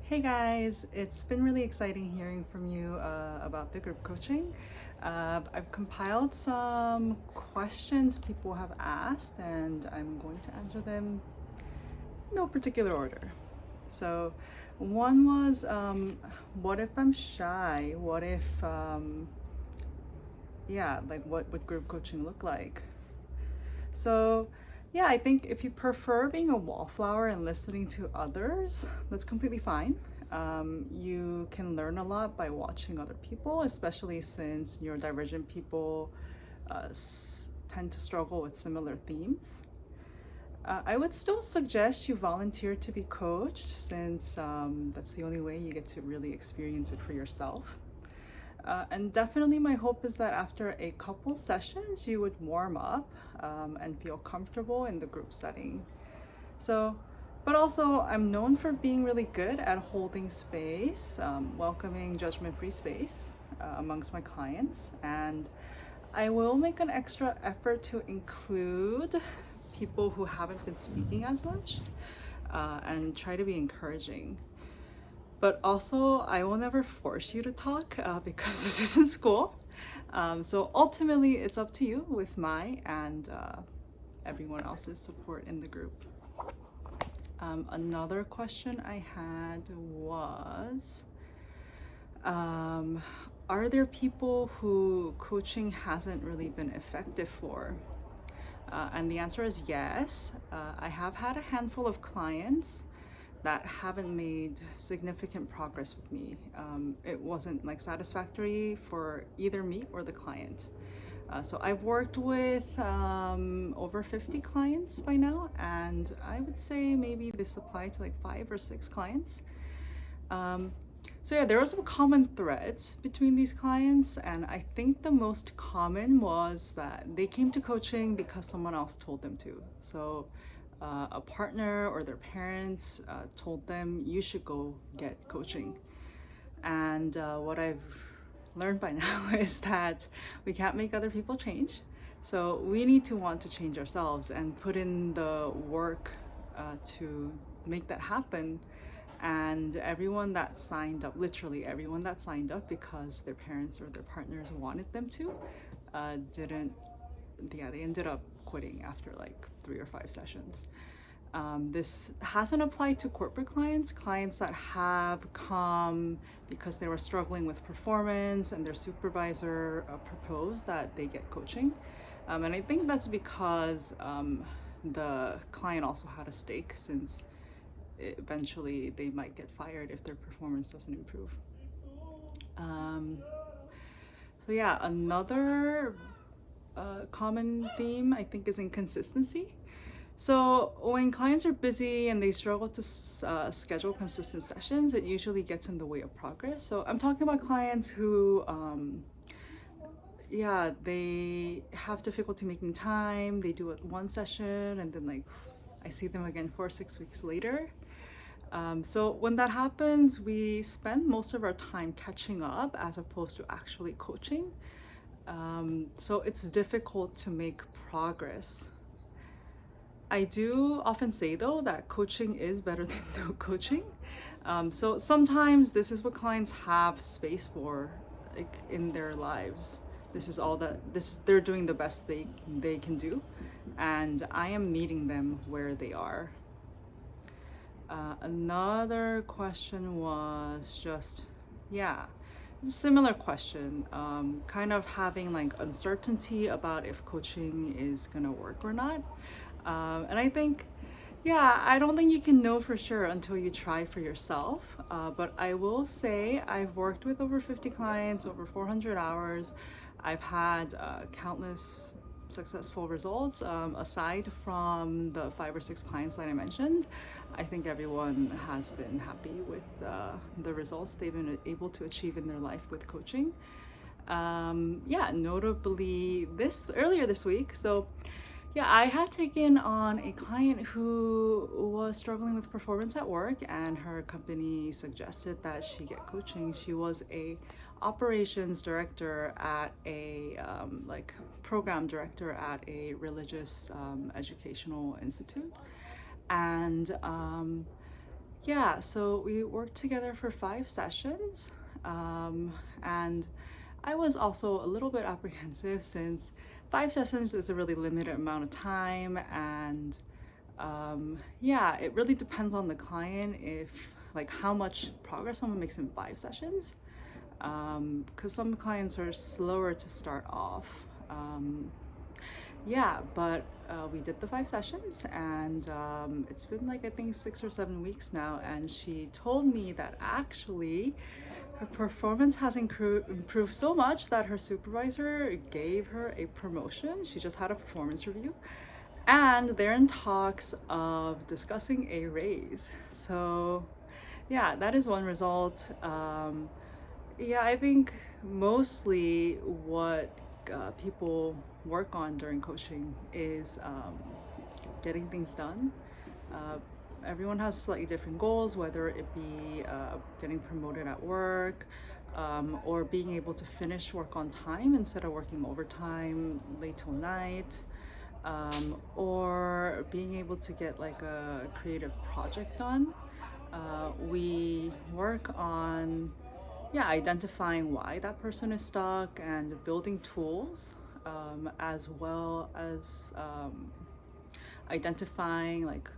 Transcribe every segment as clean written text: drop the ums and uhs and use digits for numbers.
Hey guys, it's been really exciting hearing from you about the group coaching. I've compiled some questions people have asked and I'm going to answer them in no particular order. So, one was what if I'm shy? What if, what would group coaching look like? So, yeah, I think if you prefer being a wallflower and listening to others, that's completely fine. You can learn a lot by watching other people, especially since neurodivergent people tend to struggle with similar themes. I would still suggest you volunteer to be coached since that's the only way you get to really experience it for yourself. And definitely, my hope is that after a couple sessions, you would warm up and feel comfortable in the group setting. So, but also, I'm known for being really good at holding space, welcoming judgment free space amongst my clients. And I will make an extra effort to include people who haven't been speaking as much and try to be encouraging. But also, I will never force you to talk because this isn't school. So ultimately, it's up to you with my and everyone else's support in the group. Another question I had was are there people who coaching hasn't really been effective for? And the answer is yes. I have had a handful of clients that haven't made significant progress with me. It wasn't like satisfactory for either me or the client. So I've worked with over 50 clients by now, and I would say maybe this applied to like 5 or 6 clients. So yeah, there are some common threads between these clients, and I think the most common was that they came to coaching because someone else told them to. So a partner or their parents told them you should go get coaching. And what I've learned by now is that we can't make other people change. So we need to want to change ourselves and put in the work to make that happen. And everyone that signed up, literally everyone that signed up because their parents or their partners wanted them to, didn't, yeah, they ended up quitting after like 3 or 5 sessions. This hasn't applied to corporate clients that have come because they were struggling with performance and their supervisor proposed that they get coaching. And I think that's because the client also had a stake since eventually they might get fired if their performance doesn't improve. So yeah, another common theme I think is inconsistency. So when clients are busy and they struggle to schedule consistent sessions, it usually gets in the way of progress. So I'm talking about clients who they have difficulty making time. They do it one session and then like I see them again 4 or 6 weeks later. So when that happens, we spend most of our time catching up as opposed to actually coaching. So it's difficult to make progress. I do often say though that coaching is better than no coaching. So sometimes this is what clients have space for, like in their lives. This is all that they're doing the best they can do, and I am meeting them where they are. Another question was just, yeah, similar question. Kind of having like uncertainty about if coaching is gonna work or not. And I think, yeah, I don't think you can know for sure until you try for yourself. But I will say I've worked with over 50 clients, over 400 hours. I've had countless successful results. Aside from the 5 or 6 clients that I mentioned, I think everyone has been happy with the results they've been able to achieve in their life with coaching. Yeah, notably earlier this week. So yeah, I had taken on a client who was struggling with performance at work, and her company suggested that she get coaching. She was a operations director at a program director at a religious educational institute, and Yeah, so we worked together for 5 sessions, and I was also a little bit apprehensive since 5 sessions is a really limited amount of time, and yeah, it really depends on the client if like how much progress someone makes in 5 sessions, because some clients are slower to start off. Yeah, but we did the 5 sessions, and it's been like I think 6 or 7 weeks now, and she told me that actually her performance has improved so much that her supervisor gave her a promotion. She just had a performance review, and they're in talks of discussing a raise. So yeah, that is one result. Yeah, I think mostly what people work on during coaching is getting things done. Uh, Everyone has slightly different goals, whether it be getting promoted at work, or being able to finish work on time instead of working overtime late till night, or being able to get like a creative project done. We work on, yeah, identifying why that person is stuck and building tools, as well as identifying like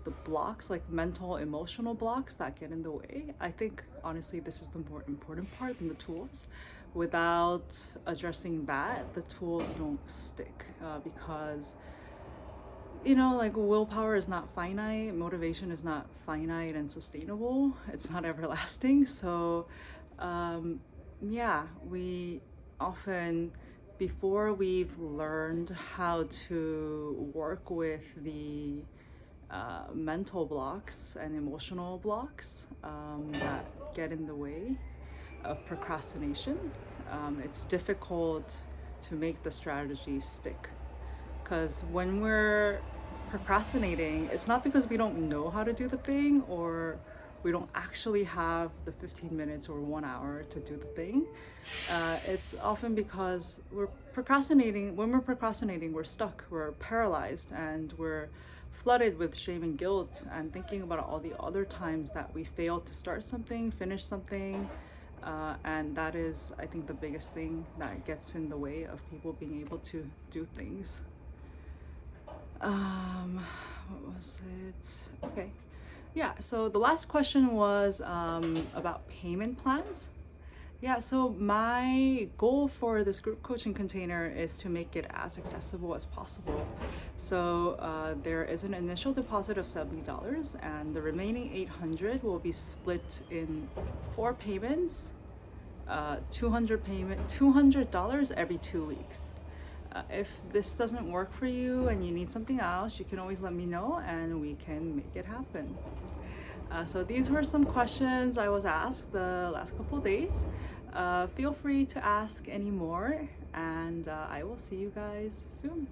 the blocks, like mental, emotional blocks that get in the way. I think honestly, this is the more important part than the tools. Without addressing that, the tools don't stick, because like willpower is not finite, motivation is not finite and sustainable, it's not everlasting. So yeah, we often, before we've learned how to work with the mental blocks and emotional blocks that get in the way of procrastination, it's difficult to make the strategy stick. Because when we're procrastinating, it's not because we don't know how to do the thing or we don't actually have the 15 minutes or 1 hour to do the thing. It's often because we're procrastinating. When we're procrastinating, we're stuck, we're paralyzed, and we're flooded with shame and guilt and thinking about all the other times that we failed to start something, finish something. And that is, I think, the biggest thing that gets in the way of people being able to do things. What was it? Okay. Yeah, so the last question was about payment plans. Yeah, so my goal for this group coaching container is to make it as accessible as possible. So there is an initial deposit of $70, and the remaining $800 will be split in 4 payments, $200 every 2 weeks. If this doesn't work for you and you need something else, you can always let me know and we can make it happen. So these were some questions I was asked the last couple of days. Feel free to ask any more, and I will see you guys soon.